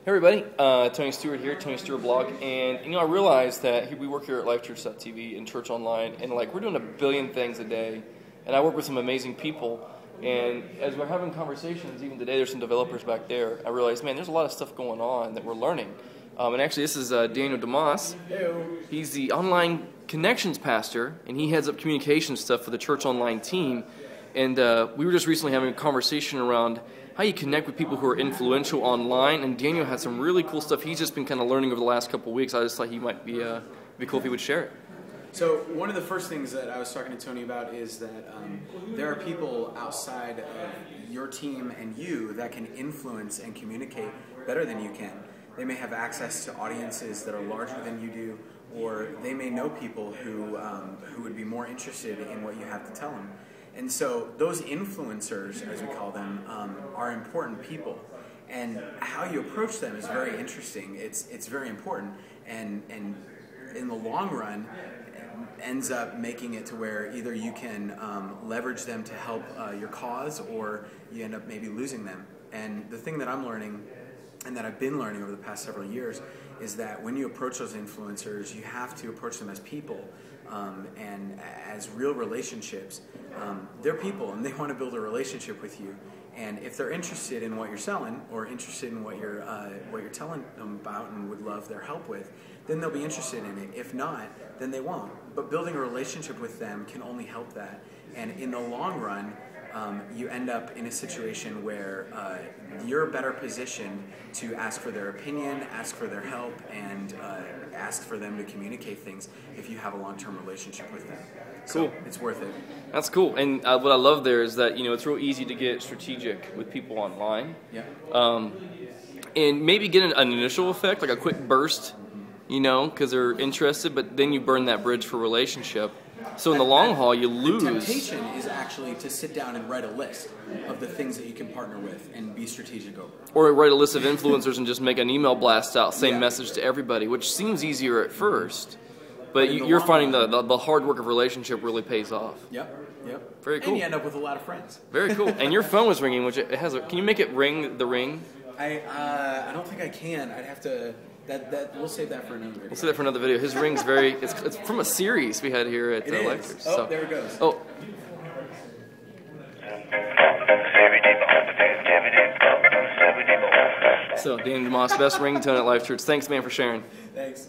Hey everybody, Tony Stewart here, Tony Stewart Blog, and I realized that we work here at LifeChurch.tv and Church Online, and we're doing a billion things a day, and I work with some amazing people, and as we're having conversations, even today there's some developers back there, I realized, man, there's a lot of stuff going on that we're learning, and actually this is Daniel DeMoss. Hello. He's the online connections pastor, and he heads up communication stuff for the Church Online team, and we were just recently having a conversation around how you connect with people who are influential online, and Daniel had some really cool stuff he's just been kind of learning over the last couple of weeks. I just thought he might be cool if he would share it. So one of the first things that I was talking to Tony about is that there are people outside of your team and you that can influence and communicate better than you can. They may have access to audiences that are larger than you do, or they may know people who would be more interested in what you have to tell them. And so those influencers, as we call them, are important people. And how you approach them is very interesting. It's very important. And in the long run, ends up making it to where either you can leverage them to help your cause, or you end up maybe losing them. And the thing that I'm learning, and that I've been learning over the past several years, is that when you approach those influencers, you have to approach them as people and as real relationships. They're people, and they want to build a relationship with you. And if they're interested in what you're selling, or interested in what you're telling them about and would love their help with, then they'll be interested in it. If not, then they won't. But building a relationship with them can only help that. And in the long run, you end up in a situation where you're better positioned to ask for their opinion, ask for their help, and ask for them to communicate things if you have a long-term relationship with them. So Cool. it's worth it. That's cool. And what I love there is that it's real easy to get strategic with people online. Yeah. And maybe get an initial effect, like a quick burst, because they're interested, but then you burn that bridge for relationship. So in the long haul, you lose. The temptation is actually to sit down and write a list of the things that you can partner with and be strategic over. Or write a list of influencers and just make an email blast out, same message to everybody, which seems easier at first. But you're finding the hard work of relationship really pays off. Yep. Very cool. And you end up with a lot of friends. Very cool. And your phone was ringing, which it has can you make it ring the ring? I don't think I can. I'd have to. That we'll save that for another video. We'll save that for another video. His ring's it's from a series we had here at Lectures. Oh, there it goes. Oh. So, Dan DeMoss, best ringtone at Life Church. Thanks, man, for sharing. Thanks.